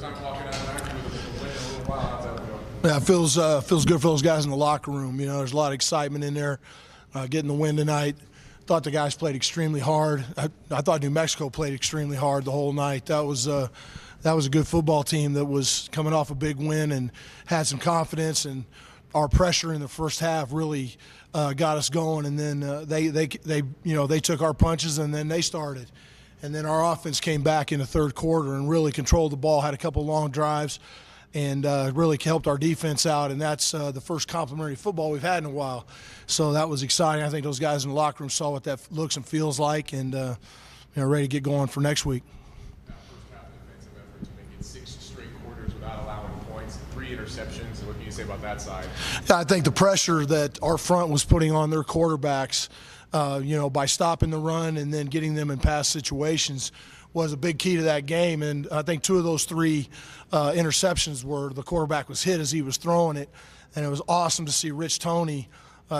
time walking out of that with a win in a little while. How's that feeling? Yeah, it feels good for those guys in the locker room. You know, there's a lot of excitement in there, getting the win tonight. Thought the guys played extremely hard. I thought New Mexico played extremely hard the whole night. That was a good football team that was coming off a big win and had some confidence. And our pressure in the first half really got us going. And then they took our punches and then they started. And then our offense came back in the third quarter and really controlled the ball. Had a couple long drives. And really helped our defense out, and that's the first complimentary football we've had in a while. So that was exciting. I think those guys in the locker room saw what that looks and feels like, and ready to get going for next week. Now, first half defensive effort to make it 6 straight quarters without allowing points, 3 interceptions. What can you say about that side? Yeah, I think the pressure that our front was putting on their quarterbacks, by stopping the run and then getting them in pass situations, was a big key to that game. And I think 2 of those 3 interceptions were the quarterback was hit as he was throwing it. And it was awesome to see Rich Toney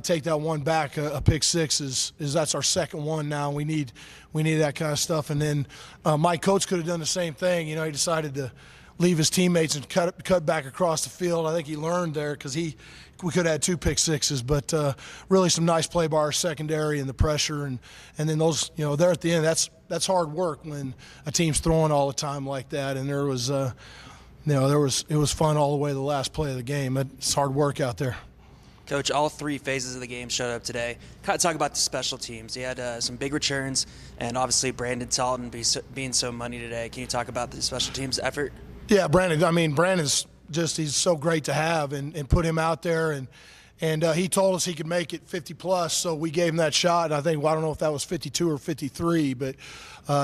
take that one back. A pick six is that's our second one now. We need that kind of stuff. And then Mike Coates could have done the same thing. You know, he decided to leave his teammates and cut back across the field. I think he learned there because we could have had 2 pick sixes, but really some nice play by our secondary and the pressure, and then those, there at the end, that's hard work when a team's throwing all the time like that. And there was, it was fun all the way to the last play of the game. It's hard work out there. Coach, all 3 phases of the game showed up today. Kind of talk about the special teams. You had some big returns, and obviously Brandon Talton being so money today. Can you talk about the special teams effort? Yeah, Brandon's he's so great to have and put him out there, and he told us he could make it 50 plus, so we gave him that shot. I think, I don't know if that was 52 or 53, but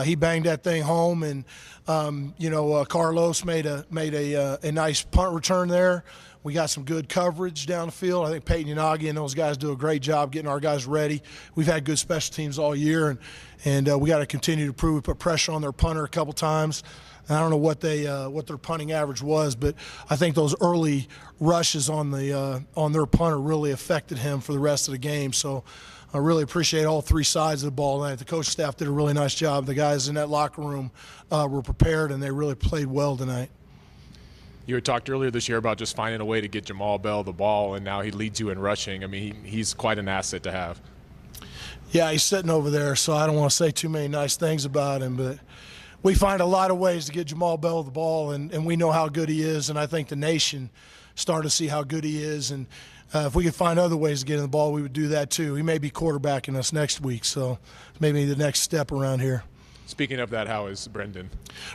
he banged that thing home. And Carlos made a nice punt return there. We got some good coverage down the field. I think Peyton Yanagi and those guys do a great job getting our guys ready. We've had good special teams all year, and we got to continue to prove. We put pressure on their punter a couple times. And I don't know what their punting average was, but I think those early rushes on their punter really affected him for the rest of the game. So I really appreciate all 3 sides of the ball tonight. The coach staff did a really nice job. The guys in that locker room were prepared, and they really played well tonight. You had talked earlier this year about just finding a way to get Jamal Bell the ball, and now he leads you in rushing. I mean, he's quite an asset to have. Yeah, he's sitting over there, so I don't want to say too many nice things about him, but we find a lot of ways to get Jamal Bell the ball, and we know how good he is, and I think the nation started to see how good he is. And if we could find other ways to get him the ball, we would do that too. He may be quarterbacking us next week, so maybe the next step around here. Speaking of that, how is Brendan?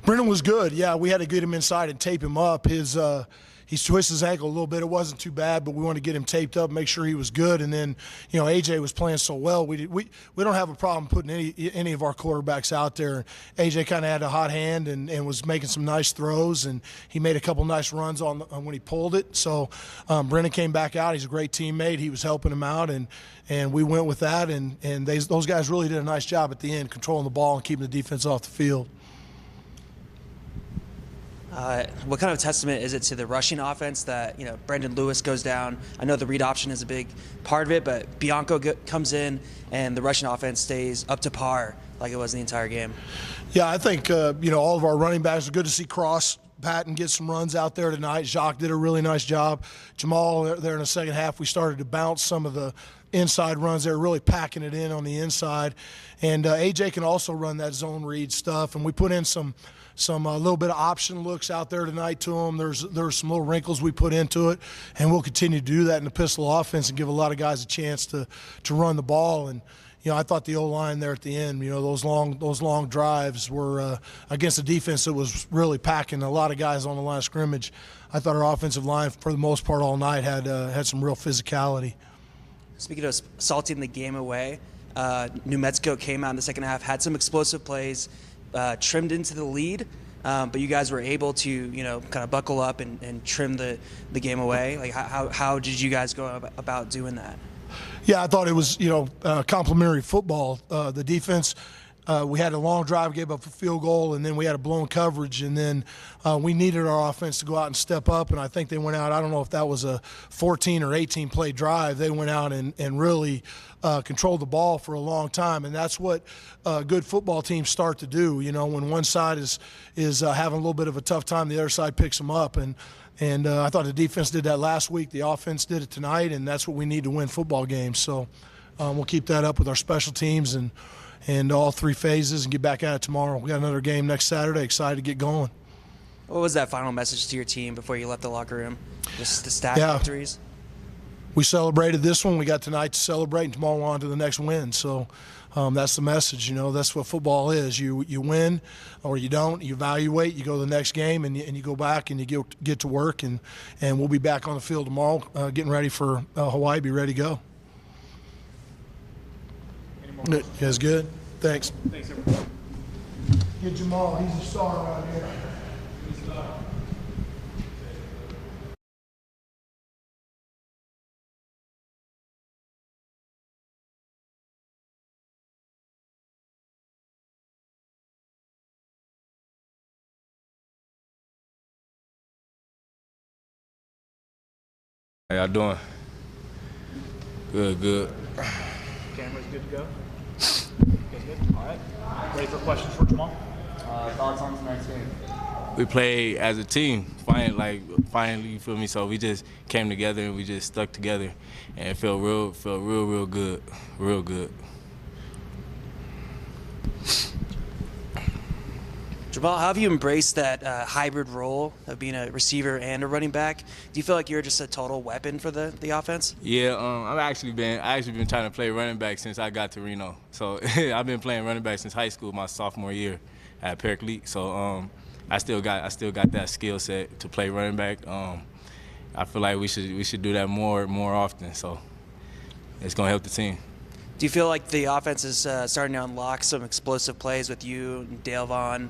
Brendan was good. Yeah, we had to get him inside and tape him up. He twisted his ankle a little bit. It wasn't too bad, but we wanted to get him taped up, make sure he was good. And then, AJ was playing so well. We don't have a problem putting any of our quarterbacks out there. AJ kind of had a hot hand and was making some nice throws, and he made a couple nice runs on when he pulled it. So Brendan came back out. He's a great teammate. He was helping him out, and we went with that. And those guys really did a nice job at the end, controlling the ball and keeping the defense off the field. What kind of testament is it to the rushing offense that Brandon Lewis goes down? I know the read option is a big part of it, but Bianco comes in and the rushing offense stays up to par like it was the entire game. Yeah, I think all of our running backs are good to see Cross Patton get some runs out there tonight. Jacques did a really nice job. Jamal there in the second half, we started to bounce some of the inside runs. They were really packing it in on the inside, and AJ can also run that zone read stuff, and we put in some little bit of option looks out there tonight to them. There's some little wrinkles we put into it, and we'll continue to do that in the pistol offense and give a lot of guys a chance to run the ball. And I thought the O-line there at the end, those long drives were against a defense that was really packing a lot of guys on the line of scrimmage. I thought our offensive line, for the most part all night, had some real physicality. Speaking of salting the game away, New Mexico came out in the second half, had some explosive plays, trimmed into the lead, but you guys were able to, kind of buckle up and trim the game away. Like, how did you guys go about doing that? Yeah, I thought it was, complimentary football. The defense we had a long drive, gave up a field goal, and then we had a blown coverage, and then we needed our offense to go out and step up, and I think they went out. I don't know if that was a 14 or 18 play drive. They went out and really controlled the ball for a long time, and that's what good football teams start to do. You know, when one side is having a little bit of a tough time, the other side picks them up, and I thought the defense did that last week. The offense did it tonight, and that's what we need to win football games. So we'll keep that up with our special teams and all three phases and get back at it tomorrow. We got another game next Saturday. Excited to get going. What was that final message to your team before you left the locker room? Just the stat victories? We celebrated this one. We got tonight to celebrate, and tomorrow on to the next win. So that's the message. You know, that's what football is. You win or you don't. You evaluate. You go to the next game, and you go back and you get to work. And we'll be back on the field tomorrow, getting ready for Hawaii. Be ready to go. That's good. Thanks. Thanks, everyone. Get Jamal. He's a star around here. How y'all doing? Good. Camera's good to go. Guys good? All right. Ready for questions for Jamal? Thoughts on tonight's game? We played as a team, finally, you feel me? So we just came together and we just stuck together, and it felt real good, real good. Jamal, how have you embraced that hybrid role of being a receiver and a running back? Do you feel like you're just a total weapon for the offense? Yeah, I actually been trying to play running back since I got to Reno. So I've been playing running back since high school, my sophomore year at Paraclete. So I still got that skill set to play running back. I feel like we should do that more often. So it's gonna help the team. Do you feel like the offense is starting to unlock some explosive plays with you and Dale Vaughn,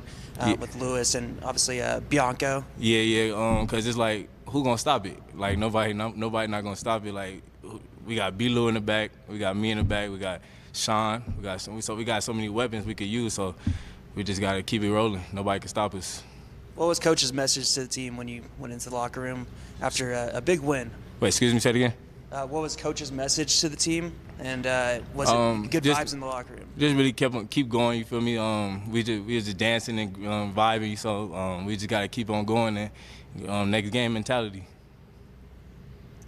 with Lewis, and obviously Bianco? Yeah. Cause it's like, who gonna stop it? Like nobody not gonna stop it. Like we got B. Lou in the back, we got me in the back, we got Sean, we got so many weapons we could use. So we just gotta keep it rolling. Nobody can stop us. What was Coach's message to the team when you went into the locker room after a big win? Wait, excuse me, say it again. What was Coach's message to the team, and was it good vibes in the locker room? Just really keep going. You feel me? We was just dancing and vibing. So we just gotta keep on going and next game mentality.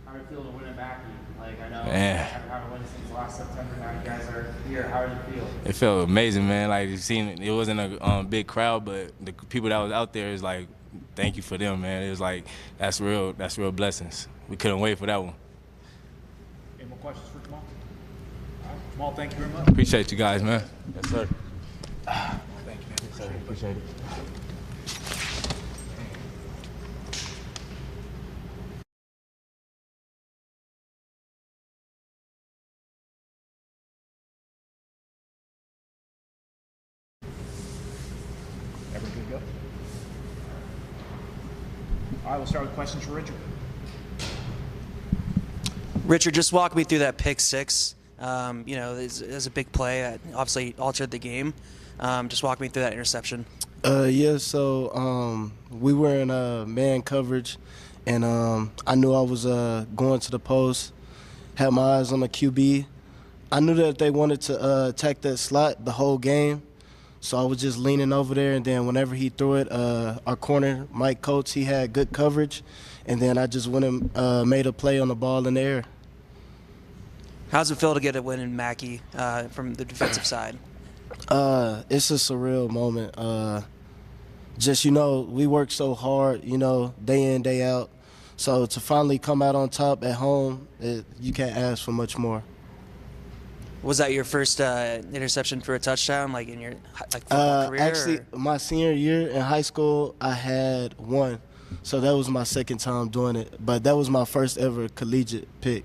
How did it feel to win it back? Like I know Man. you guys haven't had a win since last September. Now you guys are here. How did it feel? It felt amazing, man. Like it wasn't a big crowd, but the people that was out there is like, thank you for them, man. It was like that's real blessings. We couldn't wait for that one. Any more questions for Jamal? All right. Jamal, thank you very much. Appreciate you guys, man. Yes, sir. Thank you, man. Yes, sir. Appreciate it. Everyone good to go? All right, we'll start with questions for Richard. Richard, just walk me through that pick six. You know, it was a big play that obviously altered the game. Just walk me through that interception. So we were in man coverage, and I knew I was going to the post, had my eyes on the QB. I knew that they wanted to attack that slot the whole game, so I was just leaning over there, and then whenever he threw it, our corner, Mike Coates, he had good coverage, and then I just went and made a play on the ball in the air. How's it feel to get a win in Mackey from the defensive side? It's a surreal moment. Just, we work so hard, day in, day out. So to finally come out on top at home, you can't ask for much more. Was that your first interception for a touchdown, like in your football career? Actually, my senior year in high school, I had one. So that was my second time doing it. But that was my first ever collegiate pick.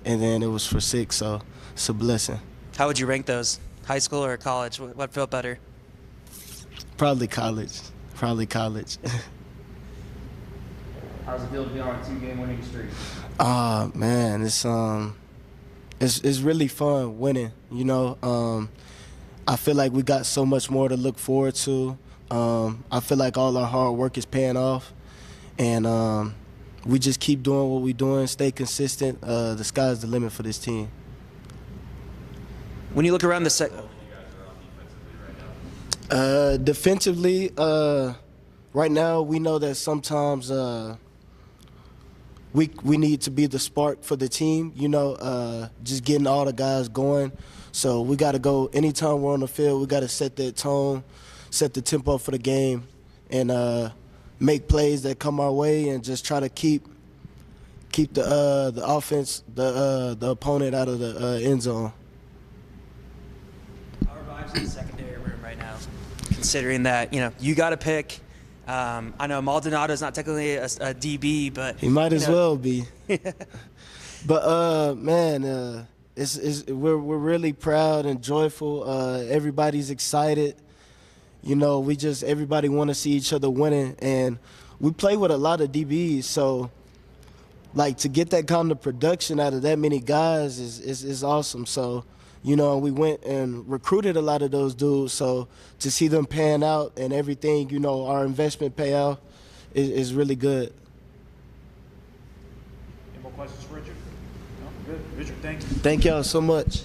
And then it was for 6, so it's a blessing. How would you rank those? High school or college? What felt better? Probably college. How does it feel to be on a 2-game winning streak? Man, it's really fun winning. I feel like we got so much more to look forward to. I feel like all our hard work is paying off, and we just keep doing what we're doing, stay consistent. The sky's the limit for this team. When you look around Defensively, right now we know that sometimes we need to be the spark for the team, just getting all the guys going. So we got to go, anytime we're on the field, we got to set that tone, set the tempo for the game, and make plays that come our way and just try to keep the offense, the opponent out of the end zone. Our vibes in the secondary room right now, considering that, you got to pick. I know Maldonado is not technically a DB, but he might as well be. But man, we're really proud and joyful. Everybody's excited. Everybody want to see each other winning, and we play with a lot of DBs, so like to get that kind of production out of that many guys is awesome. So, we went and recruited a lot of those dudes. So to see them pan out and everything, our investment pay off is really good. Any more questions for Richard? No? Good. Richard, thank you. Thank y'all so much.